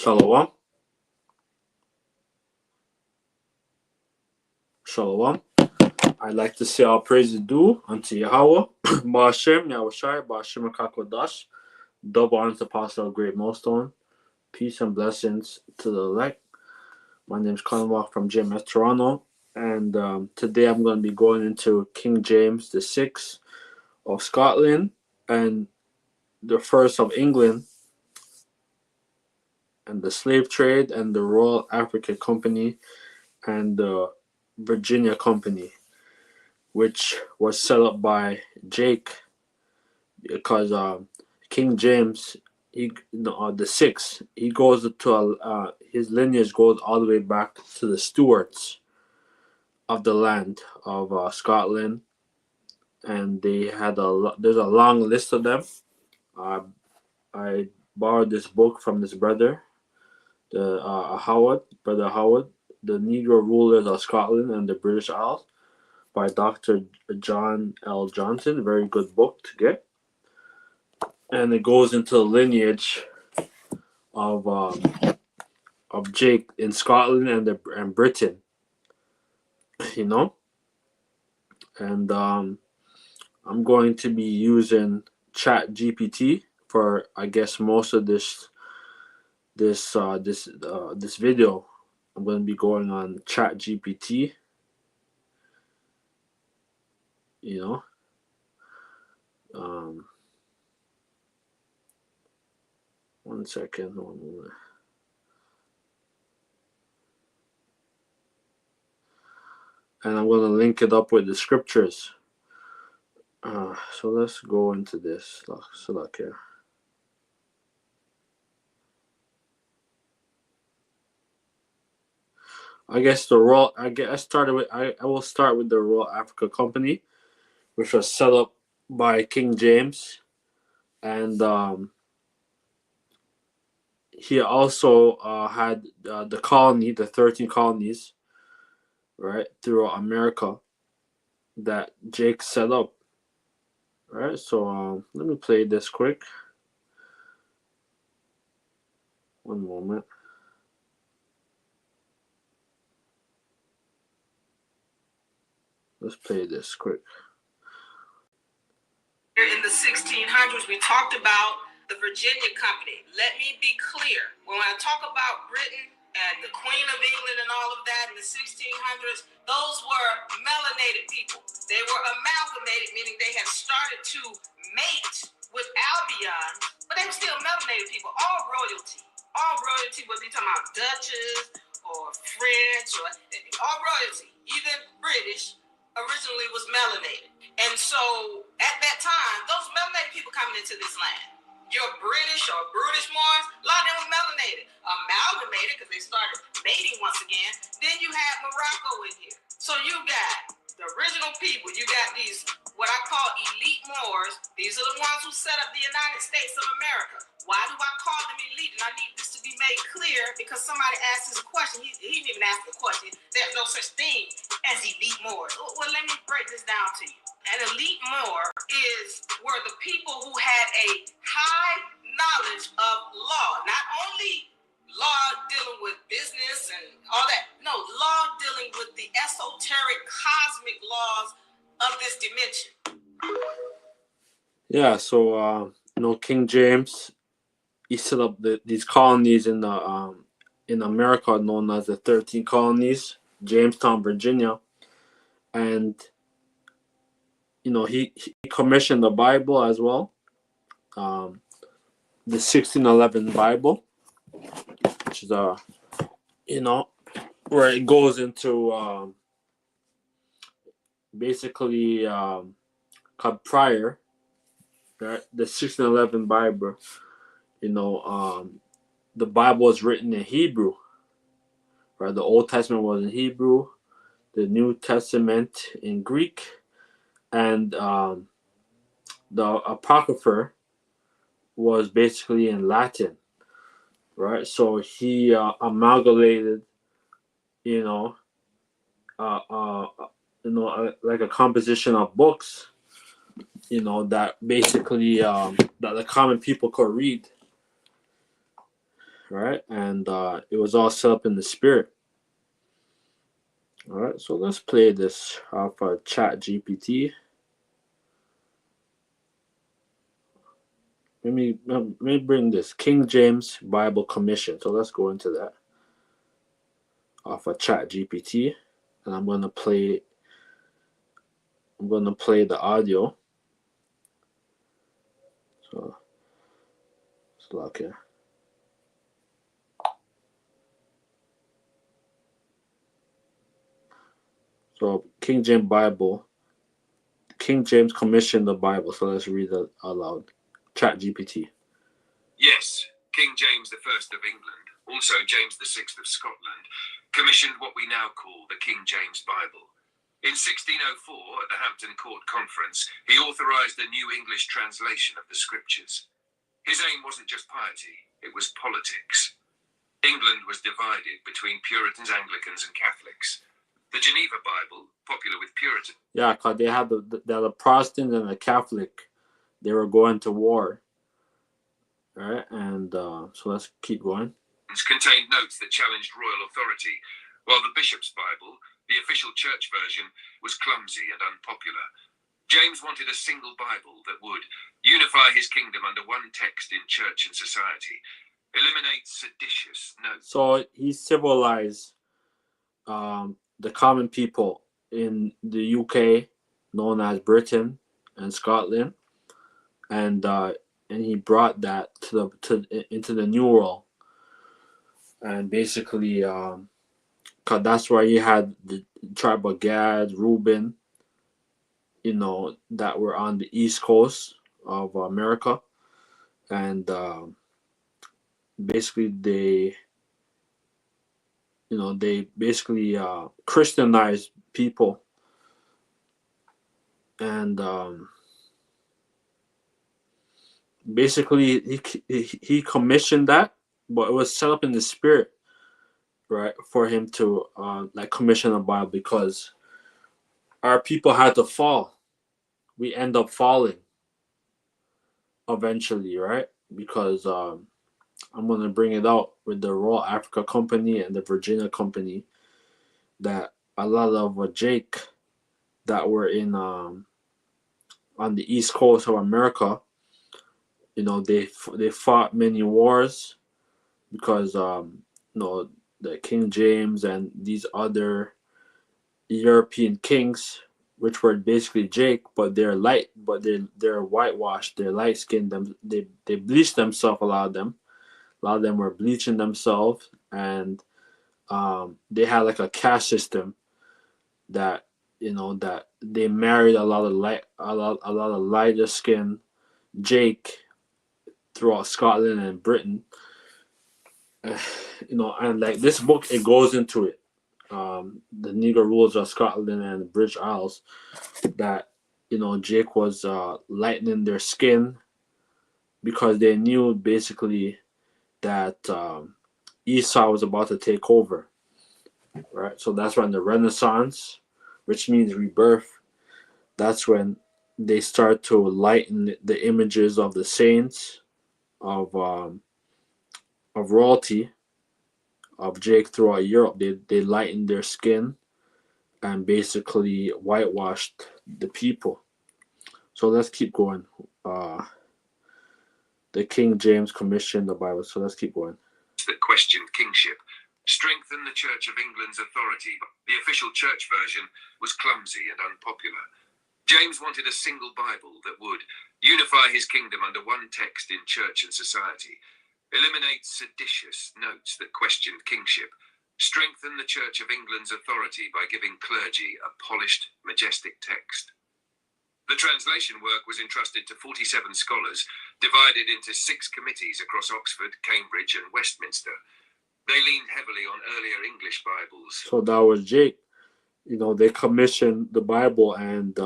Shalom. Shalom. I'd like to say all praise is due unto Yahweh, Ba'ashem, Yahushai, Ba'ashem HaKakodash, double honor to Apostle of Great Millstone. Peace and blessings to the elect. My name is Colin Walk from JMS Toronto, and today I'm going to be going into King James VI of Scotland and the first of England, and the slave trade and the Royal African Company and the Virginia Company, which was set up by Jake, because King James, the sixth, he goes to his lineage goes all the way back to the Stuarts of the land of Scotland, and they had there's a long list of them. I borrowed this book from this brother, Brother Howard, The Negro Rulers of Scotland and the British Isles, by Dr. John L. Johnson. Very good book to get. And it goes into the lineage of Jake in Scotland and Britain, you know. And I'm going to be using Chat GPT for, I guess, most of this video. I'm going to be going on Chat GPT, you know. One second, one moment. And I'm going to link it up with the scriptures. So let's go into this. So look here. I will start with the Royal Africa Company, which was set up by King James, and he also had the 13 colonies, right, throughout America that Jake set up. Right, so let me play this quick. One moment. Let's play this quick. In the 1600s, we talked about the Virginia Company. Let me be clear. When I talk about Britain and the Queen of England and all of that in the 1600s, those were melanated people. They were amalgamated, meaning they had started to mate with Albion, but they were still melanated people. All royalty, whether you're talking about Dutches or French or all royalty, even British, originally was melanated. And so at that time, those melanated people coming into this land, your British or Brutish Moors, a lot of them were melanated, amalgamated because they started mating once again. Then you had Morocco in here. So you got the original people, you got these, what I call elite Moors. These are the ones who set up the United States of America. Why do I call them elite? And I need this to be made clear because somebody asked this question. He didn't even ask the question. There's no such thing as elite Moors. Well, let me break this down to you. An elite Moor were the people who had a high knowledge of law. Not only law dealing with business and all that. No, law dealing with the esoteric cosmic laws of this dimension. Yeah, so King James, he set up these colonies in America known as the 13 colonies, Jamestown, Virginia, and he commissioned the Bible as well, the 1611 Bible, which is where it goes into basically prior, right? The 1611 Bible, the Bible was written in Hebrew, right? The Old Testament was in Hebrew, the New Testament in Greek, and the Apocrypha was basically in Latin, right? So he amalgamated, like a composition of books, that basically that the common people could read, right? And it was all set up in the spirit. All right, so let's play this off of Chat GPT. Let me bring this King James Bible Commission. So let's go into that off of Chat GPT, and I'm gonna play the audio. So it's look here. So King James commissioned the Bible. So let's read it aloud. Chat GPT. Yes, King James I of England, also James VI of Scotland, commissioned what we now call the King James Bible. In 1604, at the Hampton Court Conference, he authorized a new English translation of the scriptures. His aim wasn't just piety, it was politics. England was divided between Puritans, Anglicans, and Catholics. The Geneva Bible, popular with Puritans. Yeah, because they had the Protestant and the Catholic. They were going to war. All right, and so let's keep going. Contained notes that challenged royal authority, while the Bishop's Bible, the official church version, was clumsy and unpopular. James wanted a single Bible that would unify his kingdom under one text in church and society, eliminate seditious notes. So he civilized the common people in the UK, known as Britain and Scotland, and he brought that into the New World, and basically, cause that's where you had the tribe of Gad, Reuben, that were on the East Coast of America, and basically they basically Christianized people, and basically he commissioned that, but it was set up in the spirit, right, for him to commission a Bible, because our people had to fall. We end up falling eventually, right? Because I'm going to bring it out with the Royal Africa Company and the Virginia Company, that a lot of Jake that were in on the East Coast of America, they fought many wars, because the King James and these other European kings, which were basically Jake, but they're whitewashed, they're light skinned, they bleached themselves. A lot of them were bleaching themselves, and they had like a caste system that that they married a lot of lighter skin Jake throughout Scotland and Britain. And like this book, it goes into it. The Negro Rulers of Scotland and the British Isles, that Jake was lightening their skin, because they knew basically that Esau was about to take over, right? So that's when the Renaissance, which means rebirth, that's when they start to lighten the images of the saints, of royalty, of Jake throughout Europe. They lightened their skin and basically whitewashed the people. So let's keep going. The King James commissioned the Bible. So let's keep going. That questioned kingship, strengthened the Church of England's authority. The official church version was clumsy and unpopular. James wanted a single Bible that would unify his kingdom under one text in church and society, eliminate seditious notes that questioned kingship, strengthen the Church of England's authority by giving clergy a polished, majestic text. The translation work was entrusted to 47 scholars, divided into 6 committees across Oxford, Cambridge, and Westminster. They leaned heavily on earlier English Bibles. So that was Jake. They commissioned the Bible, and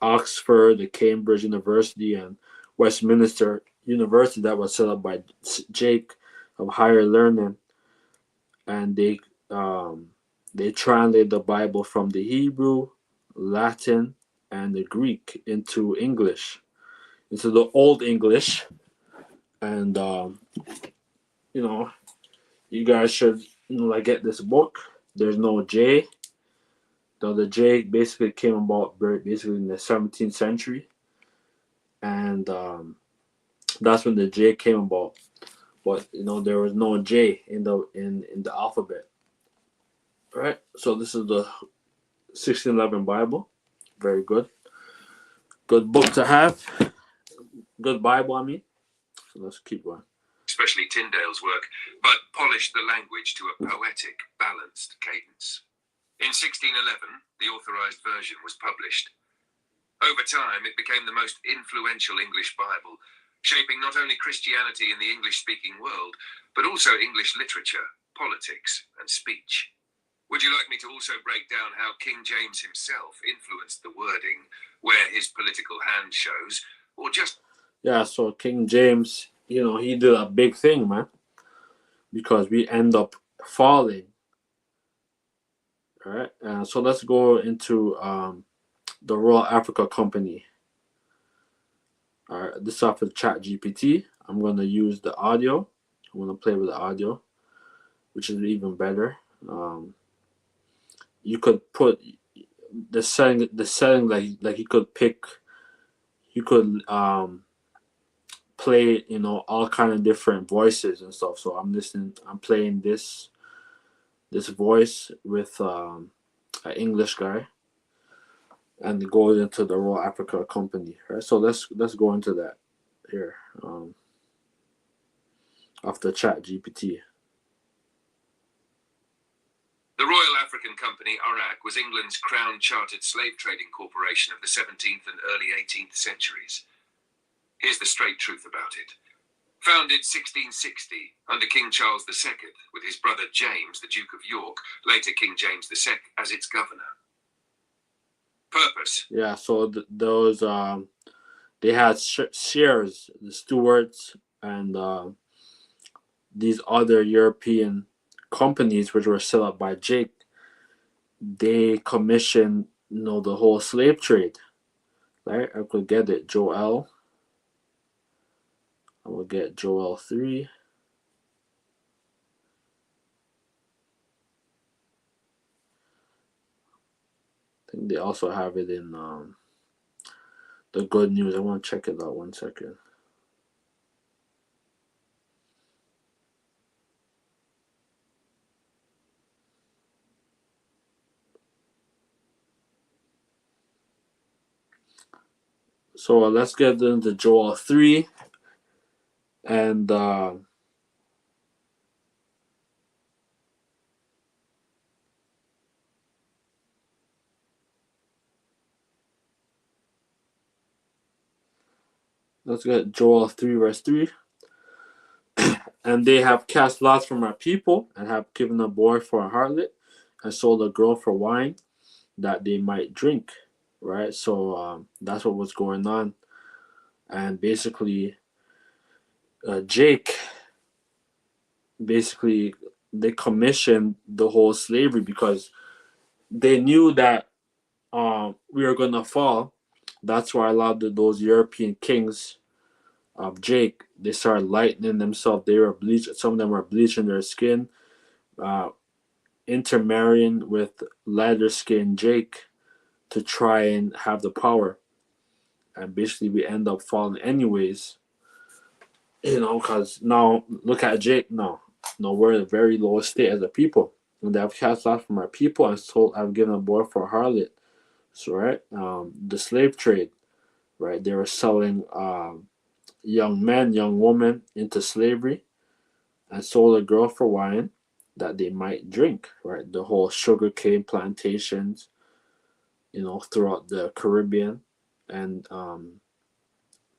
Oxford, the Cambridge University, and Westminster University, that was set up by Jake of higher learning, and they translated the Bible from the Hebrew, Latin, and the Greek into English, into the Old English, and you know, you guys should, like, get this book. There's no J. The J basically came about basically in the 17th century, and that's when the J came about. But there was no J in the alphabet. All right. So this is the 1611 Bible. Very good. Good book to have. Good Bible, I mean. So let's keep going. Especially Tyndale's work, but polished the language to a poetic, balanced cadence. In 1611, the authorized version was published. Over time, it became the most influential English Bible, shaping not only Christianity in the English-speaking world, but also English literature, politics, and speech. Would you like me to also break down how King James himself influenced the wording, where his political hand shows, or just... Yeah, so King James, he did a big thing, man, because we end up falling. All right. So let's go into the Royal Africa Company. All right. This is off of ChatGPT. I'm going to use the audio. I'm going to play with the audio, which is even better. You could put the setting like you could pick. You could play all kind of different voices and stuff. So I'm playing this voice with an English guy, and it goes into the Royal Africa Company. Right. So let's go into that here. Off the ChatGPT. The Royal African Company, ORAC, was England's crown-chartered slave trading corporation of the 17th and early 18th centuries. Here's the straight truth about it. Founded 1660 under King Charles II, with his brother James, the Duke of York, later King James II, as its governor. Purpose. Yeah, so those they had shares, the Stuarts, and these other European companies which were set up by Jake. They commissioned the whole slave trade. Right? I could get it. Joel. I will get Joel 3. I think they also have it in the Good News. I want to check it out 1 second. So let's get into Joel 3. And let's get Joel 3 verse 3. And they have cast lots from our people, and have given a boy for a harlot, and sold a girl for wine, that they might drink. Right? So that's what was going on. And basically, Jake, they commissioned the whole slavery because they knew that we were going to fall. That's why a lot of those European kings of Jake, they started lightening themselves. They were bleached. Some of them were bleaching their skin, intermarrying with lighter skin Jake to try and have the power. And basically, we end up falling anyways. Because now look at Jake. No, we're in a very low state as a people, and they have cast out from our people and sold. I've given a boy for a harlot. So right, the slave trade, right? They were selling young men, young women into slavery, and sold a girl for wine that they might drink. Right, the whole sugarcane plantations, throughout the Caribbean and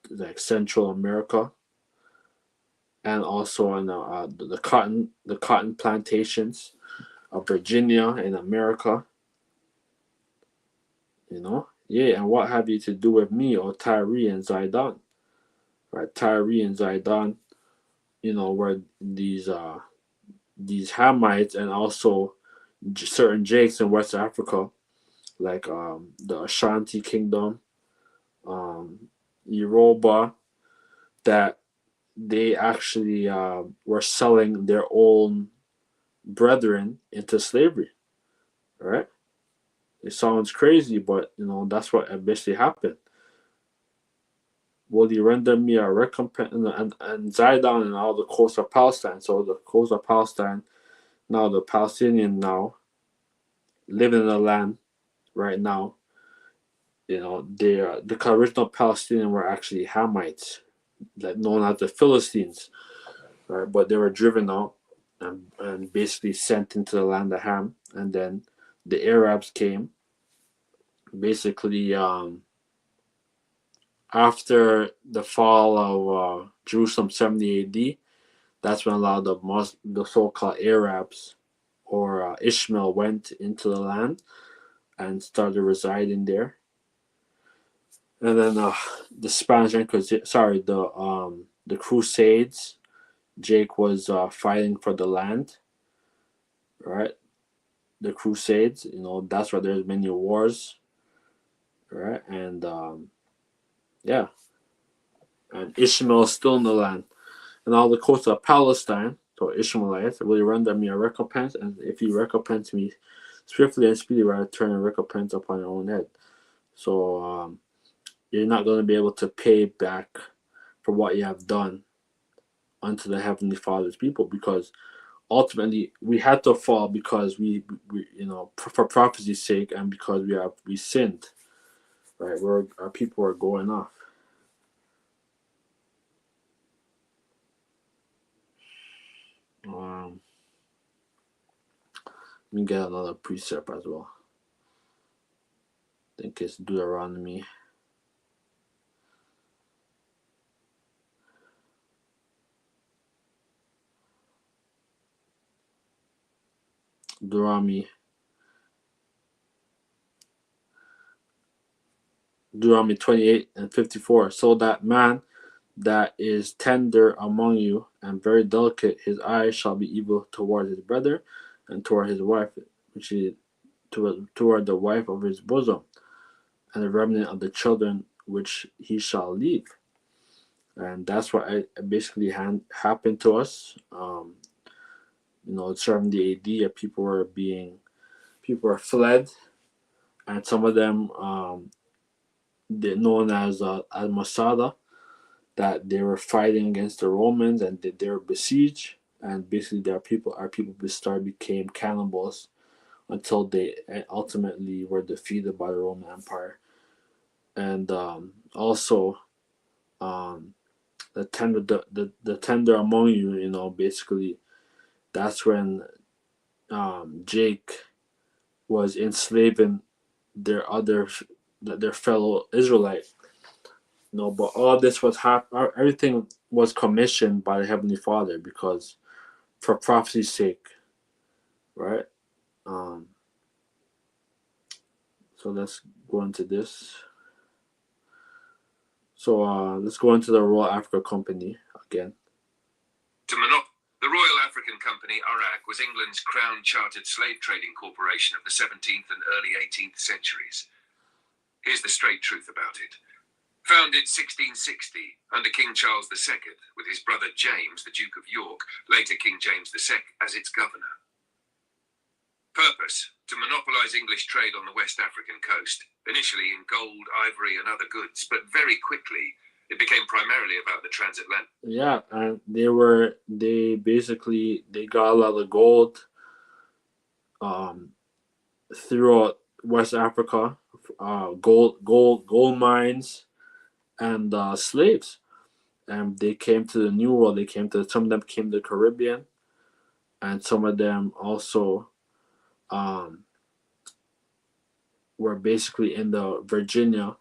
like Central America. And also in the cotton plantations of Virginia in America. Yeah, and what have you to do with me, or Tyre and Zidon? Right, Tyre and Zidon, were these Hamites, and also certain Jakes in West Africa, like the Ashanti Kingdom, Yoruba, that they actually were selling their own brethren into slavery. All right, it sounds crazy, but that's what eventually happened. Will you render me a recompense? And Zidon and all the coast of Palestine. So the coast of Palestine, now the Palestinian now live in the land right now. They are the original Palestinian were actually Hamites, like known as the Philistines, right? But they were driven out and basically sent into the land of Ham, and then the Arabs came. Basically, after the fall of Jerusalem, 70 A.D., that's when a lot of the so-called Arabs or Ishmael went into the land and started residing there. And then the Spanish Inquisition, the Crusades. Jake was fighting for the land, right? The Crusades, that's why there's many wars, right? And yeah, and Ishmael is still in the land, and all the coasts of Palestine. So Ishmaelites will you render me a recompense, and if you recompense me swiftly and speedily, I return a recompense upon your own head. So you're not going to be able to pay back for what you have done unto the Heavenly Father's people, because ultimately we had to fall because we for prophecy's sake, and because we sinned, right? Our people are going off. Let me get another precept as well. I think it's Deuteronomy. Deuteronomy 28 and 54. So that man that is tender among you and very delicate, his eyes shall be evil toward his brother and toward his wife, which is toward the wife of his bosom, and the remnant of the children which he shall leave. And that's what basically happened to us. 70 AD, people were fled, and some of them they're known as Al-Masada, that they were fighting against the Romans and they were besieged, and basically our people became cannibals until they ultimately were defeated by the Roman Empire. And also the tender among you, basically that's when Jake was enslaving their fellow Israelite. But all this was everything was commissioned by the Heavenly Father, because for prophecy's sake, right? So let's go into this. So let's go into the Royal Africa Company again. The Royal African Company, ARAC, was England's crown-chartered slave trading corporation of the 17th and early 18th centuries. Here's the straight truth about it. Founded 1660 under King Charles II, with his brother James, the Duke of York, later King James II, as its governor. Purpose: to monopolize English trade on the West African coast, initially in gold, ivory, and other goods, but very quickly it became primarily about the transatlantic. Yeah, and they got a lot of gold throughout West Africa, gold mines, and slaves. And they came to the New World. Some of them came to the Caribbean, and some of them also were basically in the Virginia,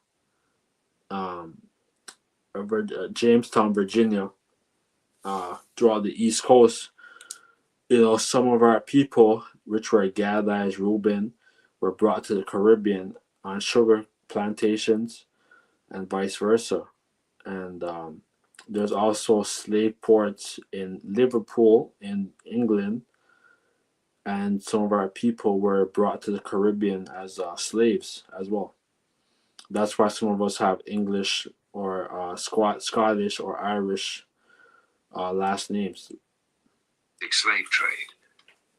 Jamestown, Virginia, throughout the East Coast. Some of our people, which were Gadites, Reuben, were brought to the Caribbean on sugar plantations, and vice versa. And there's also slave ports in Liverpool, in England, and some of our people were brought to the Caribbean as slaves as well. That's why some of us have English or Scottish or Irish last names. Slave trade.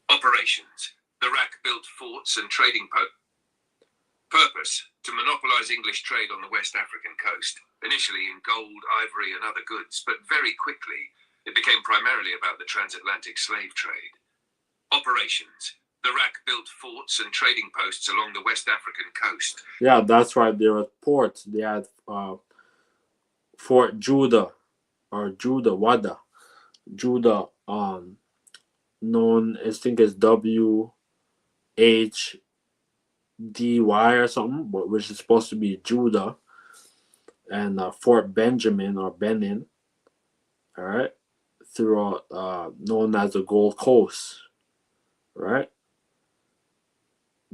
Operations. The RAC built forts and trading posts. Purpose: to monopolize English trade on the West African coast, initially in gold, ivory, and other goods, but very quickly it became primarily about the transatlantic slave trade. Operations. The RAC built forts and trading posts along the West African coast. Yeah, that's right. There were ports. They had Fort Judah or Judah Wada. Judah, known I think as WHDY or something, which is supposed to be Judah, and Fort Benjamin or Benin. All right, throughout known as the Gold Coast. Right.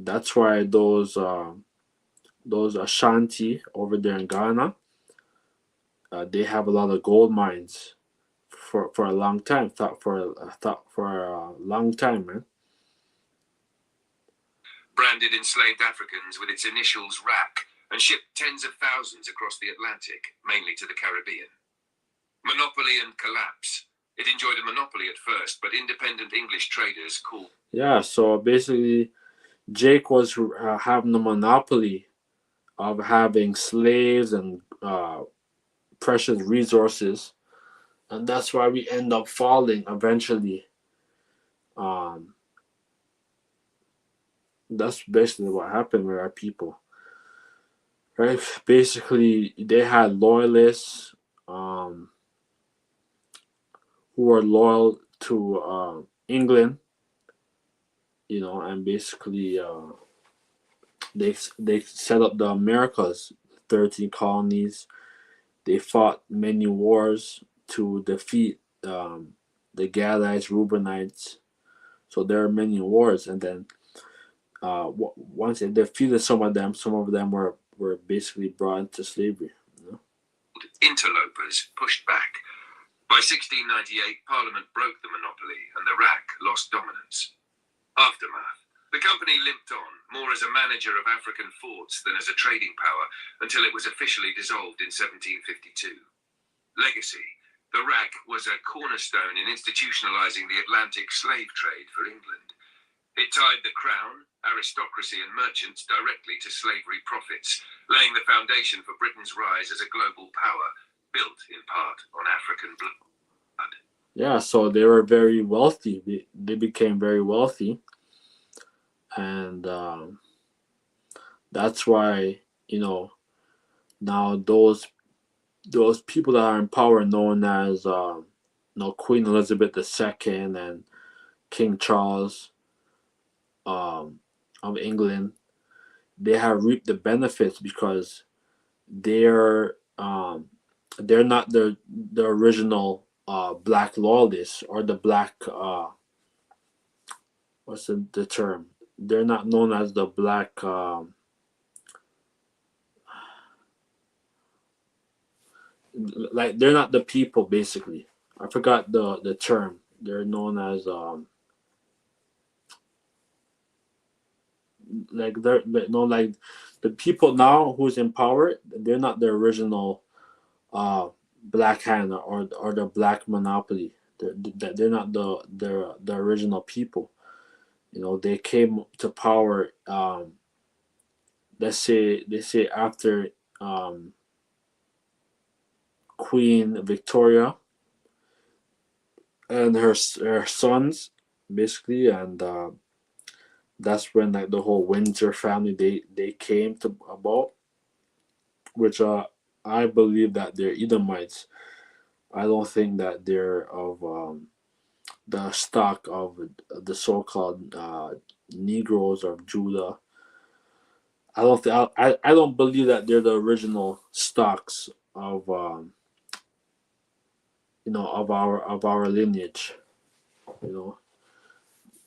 That's why those Ashanti over there in Ghana, they have a lot of gold mines for a long time. For a long time, man. Branded enslaved Africans with its initials RAC and shipped tens of thousands across the Atlantic, mainly to the Caribbean. Monopoly and collapse. It enjoyed a monopoly at first, but independent English traders called. Yeah, so basically, Jake was having the monopoly of having slaves and precious resources, and that's why we end up falling eventually. That's basically what happened with our people. Right? Basically, they had loyalists who were loyal to England, and basically they set up the Americas, 13 colonies. They fought many wars to defeat the Gadites, Reubenites. So there are many wars, and then once they defeated some of them were basically brought into slavery. Interlopers pushed back. By 1698, Parliament broke the monopoly and the RAC lost dominance. Aftermath. The company limped on, more as a manager of African forts than as a trading power, until it was officially dissolved in 1752. Legacy. The RAC was a cornerstone in institutionalizing the Atlantic slave trade for England. It tied the crown, aristocracy, and merchants directly to slavery profits, laying the foundation for Britain's rise as a global power, built in part on African blood. Yeah, so they were very wealthy. They became very wealthy, and that's why now those people that are in power, known as Queen Elizabeth II and King Charles of England, they have reaped the benefits because they're not the original black loyalists or the black what's the term? They're not known as the black like they're not the people basically. I forgot the term. They're known as like they're no like the people now who's in power. They're not the original black hand or the black monopoly. They're not the original people. They came to power. Let's say they say after Queen Victoria and her sons, basically, and that's when like the whole Windsor family they came to about, which I believe that they're Edomites. I don't think that they're of the stock of the so-called Negroes of Judah. I don't I don't believe that they're the original stocks of of our lineage.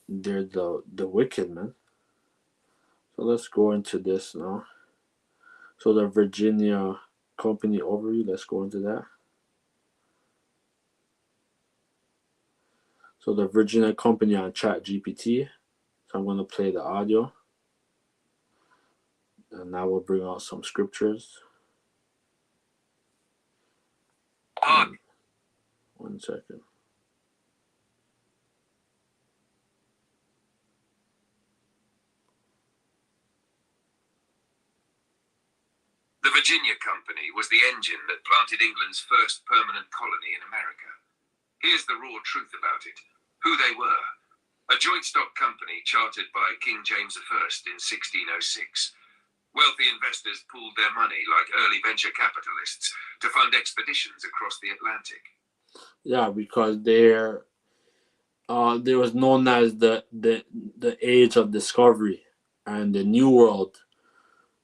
They're the wicked, man. So let's go into this now. So the Virginia company overview. Let's go into that. So the Virginia company on ChatGPT. So I'm going to play the audio. And I will bring out some scriptures. 1 1 second. The Virginia Company was the engine that planted England's first permanent colony in America. Here's the raw truth about it. Who they were. A joint stock company chartered by King James I in 1606. Wealthy investors pooled their money like early venture capitalists to fund expeditions across the Atlantic. Yeah, because they was known as the age of discovery and the new world,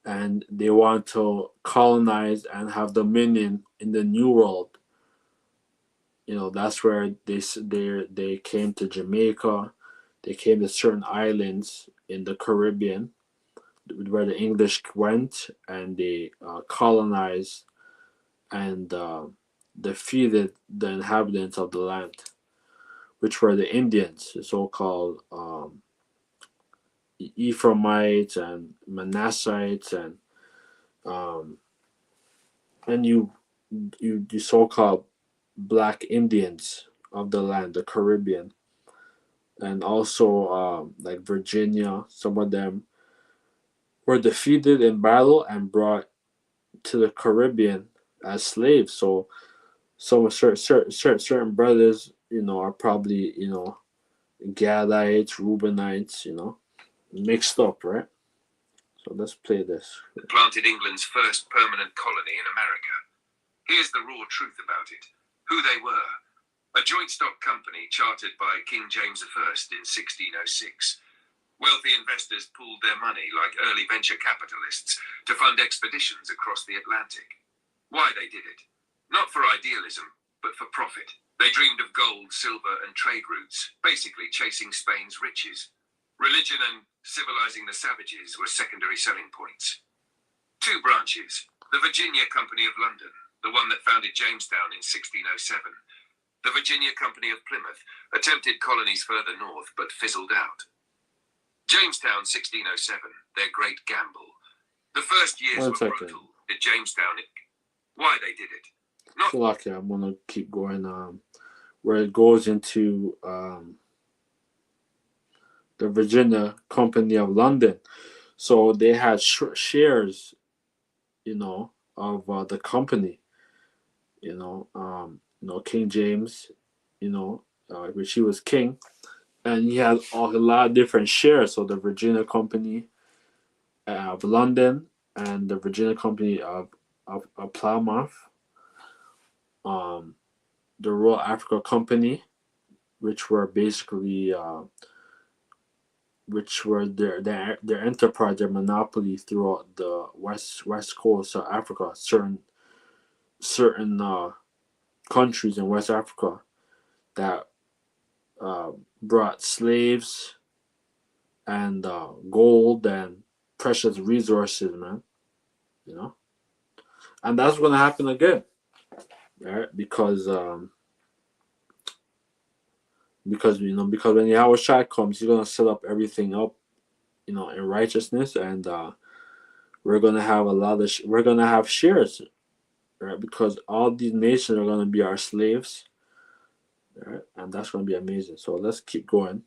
and they want to colonize and have dominion in the new world. You know, that's where they came to Jamaica, they came to certain islands in the Caribbean where the English went, and they colonized and defeated the inhabitants of the land, which were the Indians, the so-called Ephraimites and Manassites, um, and you so-called Black Indians of the land, the Caribbean, and also like Virginia. Some of them were defeated in battle and brought to the Caribbean as slaves. So some certain brothers, you know, are probably, you know, Gadites, Reubenites, you know, mixed up, right? So let's play this. Planted England's first permanent colony in America. Here's the raw truth about it. Who they were. A joint stock company chartered by King James I in 1606. Wealthy investors pooled their money like early venture capitalists to fund expeditions across the Atlantic. Why they did it? Not for idealism, but for profit. They dreamed of gold, silver, and trade routes, basically chasing Spain's riches. Religion and civilizing the savages were secondary selling points. Two branches. The Virginia Company of London, the one that founded Jamestown in 1607. The Virginia Company of Plymouth attempted colonies further north, but fizzled out. Jamestown 1607, their great gamble. The first years were brutal. Did Jamestown why they did it? So lucky, I'm gonna keep going. Where it goes into the Virginia Company of London, so they had shares, you know, of the company. You know, King James, you know, which he was king, and he had a lot of different shares. So the Virginia Company of London and the Virginia Company of Plymouth, the Royal Africa Company, which were basically which were their enterprise, their monopoly throughout the west coast of Africa. Certain countries in West Africa that brought slaves and gold and precious resources, man. You know, and that's gonna happen again, right? Because you know, because when Yahweh Shai comes, he's gonna set up everything up, you know, in righteousness, and we're gonna have we're gonna have shares, right? Because all these nations are gonna be our slaves, right? And that's gonna be amazing. So let's keep going.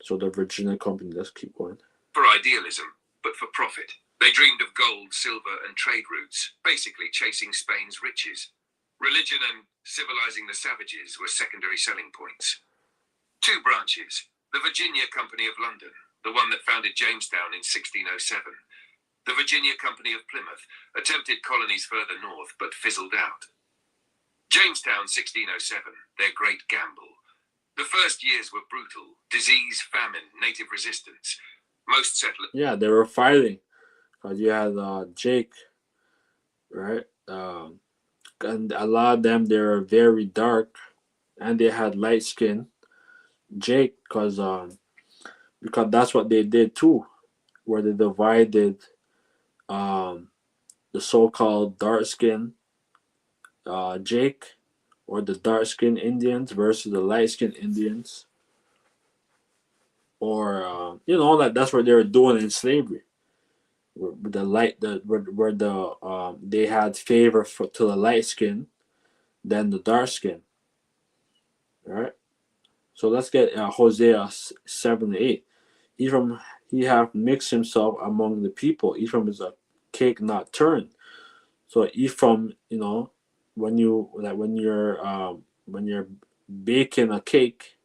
So the Virginia Company, let's keep going. For idealism, but for profit. They dreamed of gold, silver, and trade routes, basically chasing Spain's riches. Religion and civilizing the savages were secondary selling points. Two branches. The Virginia Company of London, the one that founded Jamestown in 1607. The Virginia Company of Plymouth attempted colonies further north, but fizzled out. Jamestown 1607, their great gamble. The first years were brutal. Disease, famine, native resistance. Most settlers... Yeah, they were fighting. Because you had Jake, right? And a lot of them, they were very dark. And they had light skin. Jake, because that's what they did too. Where they divided the so-called dark skin Jake, or the dark skinned Indians versus the light skinned Indians. Or you know, that's what they were doing in slavery. With the light, where they had favor to the light skin, than the dark skin. All right. So let's get Hosea 7:8. Ephraim, he hath mixed himself among the people. Ephraim is a cake not turned. So Ephraim, when you're baking a cake,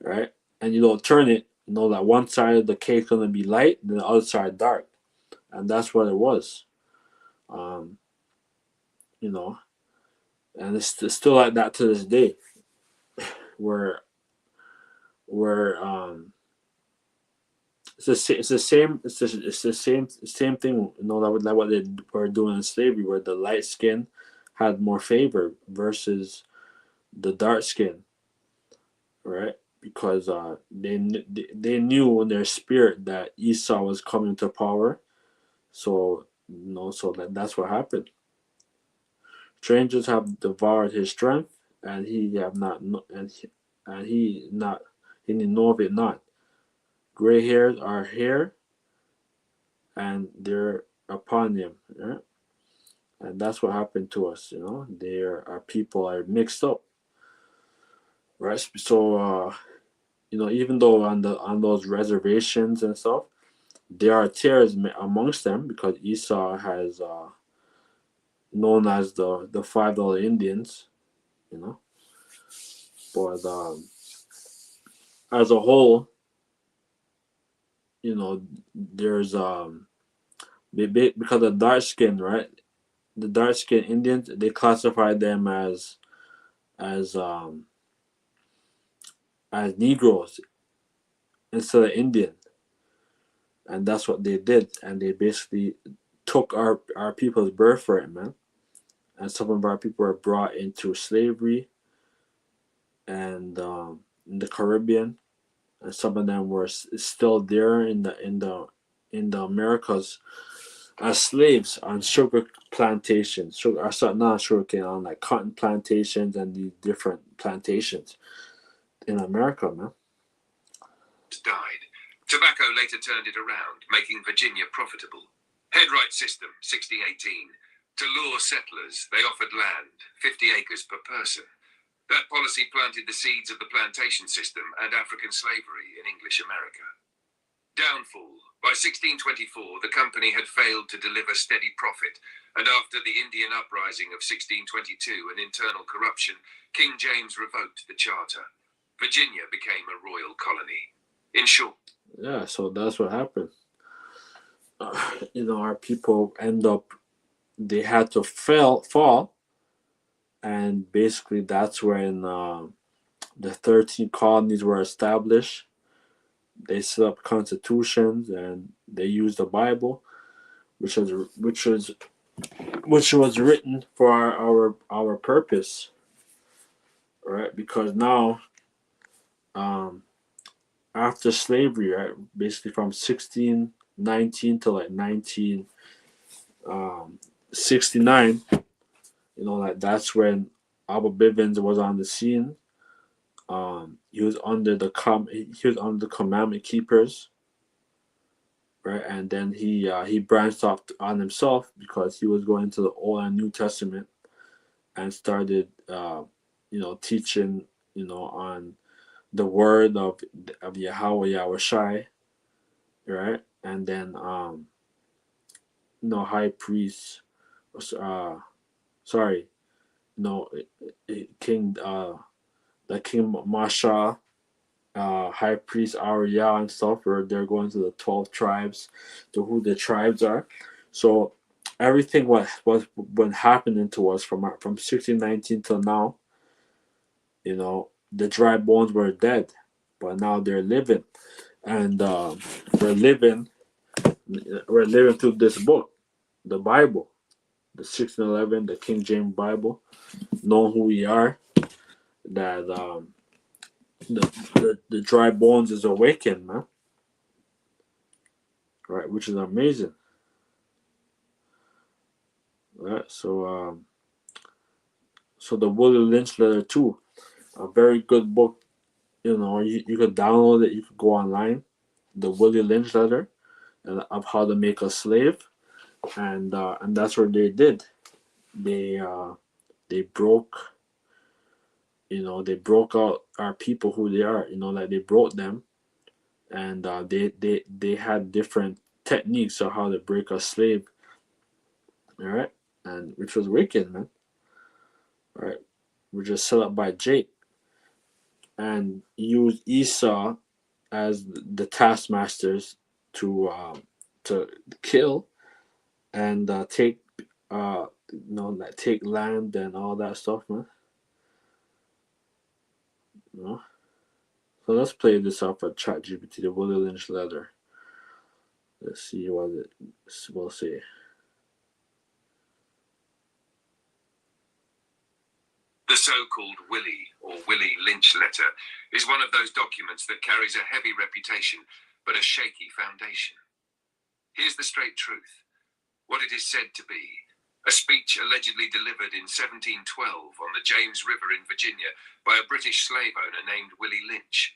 right, and you don't turn it, that one side of the cake's gonna be light, then the other side dark, and that's what it was. Um, you know, and it's still like that to this day, where it's the same thing. Like what they were doing in slavery, where the light skin had more favor versus the dark skin, right? Because they knew in their spirit that Esau was coming to power, so that's what happened. Strangers have devoured his strength, and he have not, and he know of it not. Gray hairs are here, and they're upon him, right? And that's what happened to us. Our people are mixed up, right? So even though on those reservations and stuff, there are tares amongst them, because Esau has known as the $5 Indians, but as a whole, there's because of dark skin, right? The dark skinned Indians, they classify them as Negroes instead of Indian, and that's what they did, and they basically took our people's birthright, man. And some of our people were brought into slavery, and in the Caribbean, and some of them were still there in the Americas as slaves on sugar plantations, not sugar cane, on like cotton plantations and the different plantations in America, man. Died. Tobacco later turned it around, making Virginia profitable. Headright system, 1618. To lure settlers, they offered land, 50 acres per person. That policy planted the seeds of the plantation system and African slavery in English America. Downfall. By 1624, the company had failed to deliver steady profit, and after the Indian Uprising of 1622 and internal corruption, King James revoked the charter. Virginia became a royal colony. In short, yeah, so that's what happened. Our people they had to fall, and basically that's when the 13 colonies were established. They set up constitutions, and they used the Bible, which was written for our purpose, right? Because now, after slavery, right, basically from 1619 to like 1969, that's when Abba Bivens was on the scene. He was under the commandment keepers, right? And then he branched off on himself, because he was going to the Old and New Testament, and started teaching on the word of Yahweh Yahushai, right? And then high priest, King the King Masha, high priest Arya and stuff, where they're going to the 12 tribes, to who the tribes are. So everything was been happening to us from 1619 till now. The dry bones were dead, but now they're living, and we're living through this book, the Bible, the 1611, the King James Bible, knowing who we are, that the dry bones is awakened, man. Right, which is amazing. Right, so the Willie Lynch letter too, a very good book. You could download it. You could go online, the Willie Lynch letter, and of how to make a slave, and that's what they did. They they broke, they broke out our people who they are, like they broke them, and they had different techniques of how to break a slave, all right, and which was wicked, man, all right, which was set up by Jake, and used Esau as the taskmasters to kill and take like take land and all that stuff, man. You know. So let's play this off of ChatGPT, the Willie Lynch letter. Let's see what it will say. The so-called Willie or Willie Lynch letter is one of those documents that carries a heavy reputation but a shaky foundation. Here's the straight truth. What it is said to be: a speech allegedly delivered in 1712 on the James River in Virginia by a British slave owner named Willie Lynch.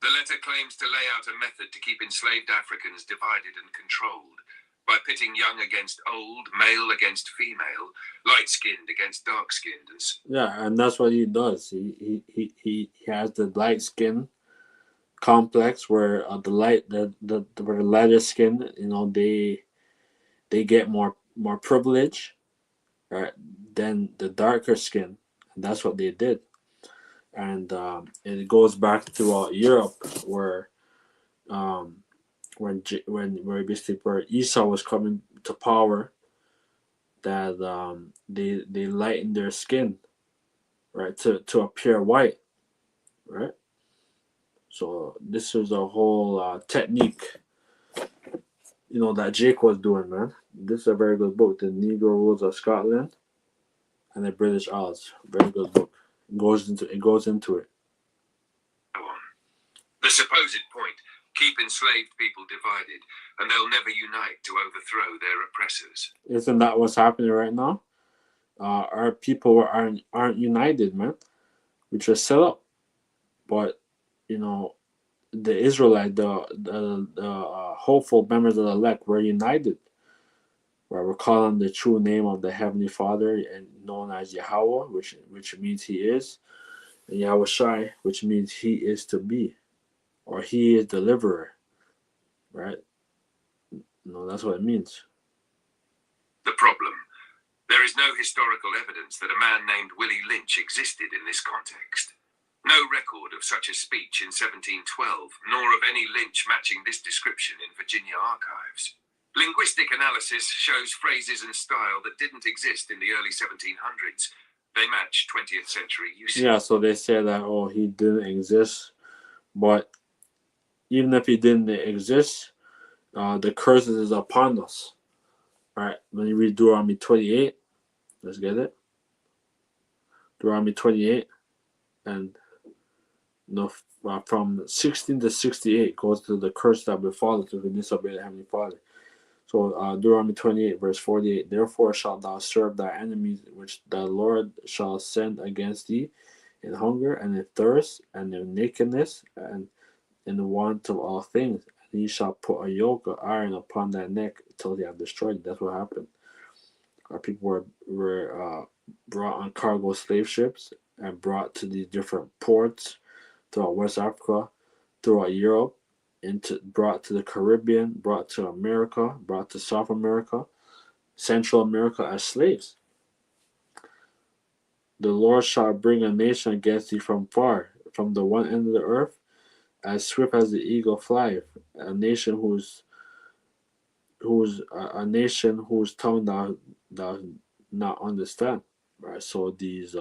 The letter claims to lay out a method to keep enslaved Africans divided and controlled by pitting young against old, male against female, light-skinned against dark-skinned. Yeah, and that's what he does. He has the light skin complex where where the lighter skin, they get more privilege, right, than the darker skin, and that's what they did. And it goes back to Europe where where basically where Esau was coming to power, that they lightened their skin, right, to appear white, right. So this was a whole technique, that Jake was doing, man. This is a very good book, The Negro Rules of Scotland and the British Isles. Very good book. It goes into it. The supposed point: keep enslaved people divided, and they'll never unite to overthrow their oppressors. Isn't that what's happening right now? Our people aren't united, man, which was set up. But the Israelite, the hopeful members of the elect were united. Where we're calling the true name of the Heavenly Father, and known as Yahweh, which means He is, and Yahweh Shai, which means He is to be, or He is deliverer, right? That's what it means. The problem: there is no historical evidence that a man named Willie Lynch existed in this context. No record of such a speech in 1712, nor of any Lynch matching this description in Virginia archives. Linguistic analysis shows phrases and style that didn't exist in the early 1700s. They match 20th century usage. Yeah, so they say that, he didn't exist, but even if he didn't exist, the curse is upon us. All right, when you read Deuteronomy 28, let's get it. Deuteronomy 28, and from 16 to 68 goes to the curse that befall us if we disobey the Heavenly Father. So Deuteronomy 28, verse 48, therefore shalt thou serve thy enemies, which the Lord shall send against thee, in hunger and in thirst and in nakedness and in the want of all things. And he shall put a yoke of iron upon thy neck till they have destroyed. That's what happened. Our people were brought on cargo slave ships and brought to these different ports throughout West Africa, throughout Europe, brought to the Caribbean, brought to America, brought to South America, Central America as slaves. The Lord shall bring a nation against thee from far, from the one end of the earth, as swift as the eagle flieth, a nation whose tongue thou not understand. Right. So these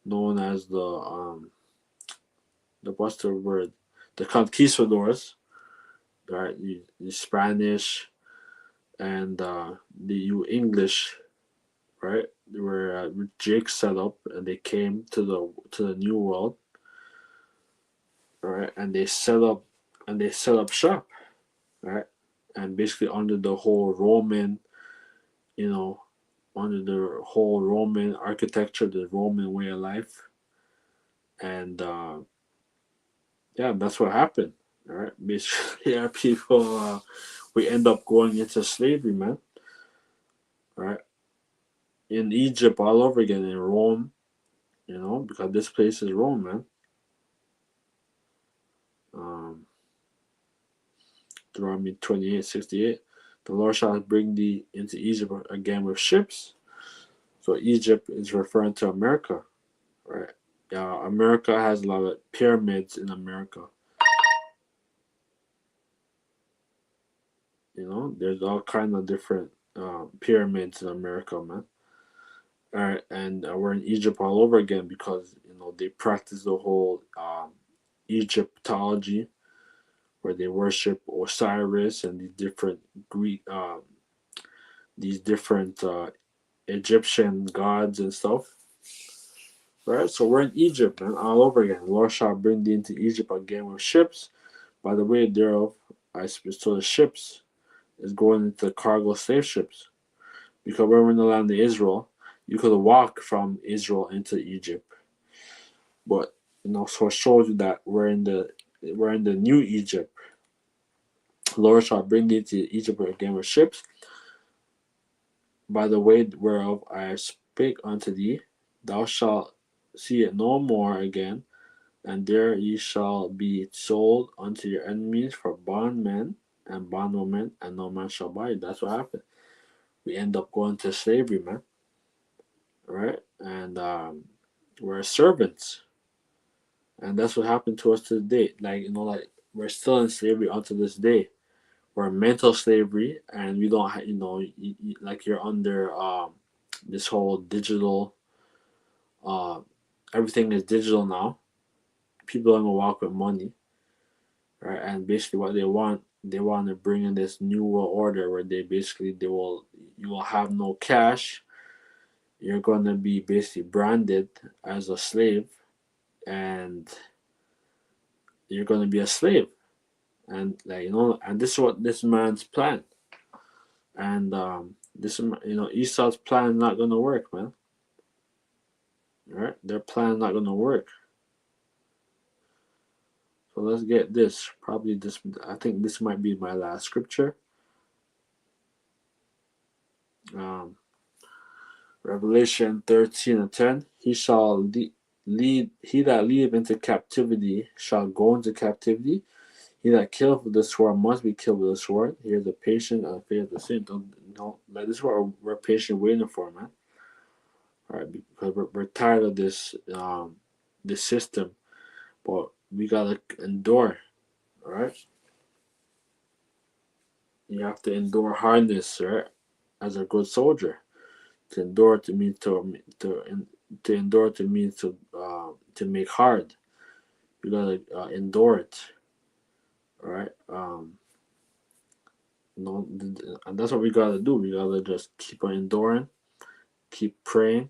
known as the what's the word, the conquistadors, right, the Spanish and the English, right, where Jake set up, and they came to the New World, right, and they set up shop, right, and basically under the whole Roman, under the whole Roman architecture, the Roman way of life, and that's what happened. All right, basically, our people, we end up going into slavery, man. All right, in Egypt, all over again, in Rome, because this place is Rome, man. Um, Deuteronomy 28:68. The Lord shall bring thee into Egypt again with ships. So Egypt is referring to America, right? Yeah, America has a lot of pyramids in America. There's all kind of different pyramids in America, man. All right, and we're in Egypt all over again because they practice the whole Egyptology, where they worship Osiris and these different Greek, these different Egyptian gods and stuff. Right, so we're in Egypt, man, all over again. The Lord shall bring thee into Egypt again with ships. By the way thereof, so the ships is going into the cargo slave ships. Because when we're in the land of Israel, you could walk from Israel into Egypt. But so it shows you that we're in the new Egypt. The Lord shall bring thee to Egypt again with ships. By the way whereof I spake unto thee, thou shalt see it no more again, and there ye shall be sold unto your enemies for bondmen and bondwomen, and no man shall buy you. That's what happened. We end up going to slavery, man. Right? And we're servants. And that's what happened to us to the day. Like we're still in slavery unto this day. We're in mental slavery, and we don't, like you're under this whole digital. Everything is digital now. People don't walk with money, right? And basically, what they want to bring in this new world order where you will have no cash. You're going to be basically branded as a slave, and you're going to be a slave. And and this is what this man's plan. And Esau's plan not gonna work, man. All right, their plan not gonna work. So let's get this. Probably this. I think this might be my last scripture. Revelation 13:10. He shall lead. He that leadeth into captivity shall go into captivity. He that killeth with the sword must be killed with the sword. Here's the patient and faith of the saint. Don't like this is what we're patient waiting for, man. All right, because we're tired of this this system, but we gotta endure. All right, you have to endure hardness, right? As a good soldier, to endure to mean to endure to mean to make hard. You gotta endure it. All right. And that's what we gotta do. We gotta just keep on enduring, keep praying.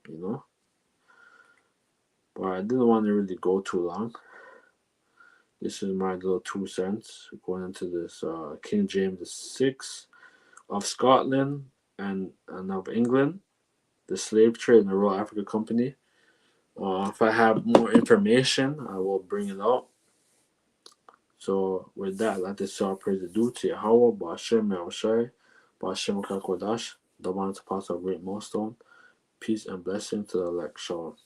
But I didn't want to really go too long. This is my little 2 cents going into this King James VI of Scotland and of England, the slave trade and the Royal African Company. If I have more information, I will bring it out. So with that, let us all praise the due to Yahweh, Ba'ashem Yahushai, Ba'ashem Kakodash, the one to pass a great milestone. Peace and blessing to the elect. Shalom.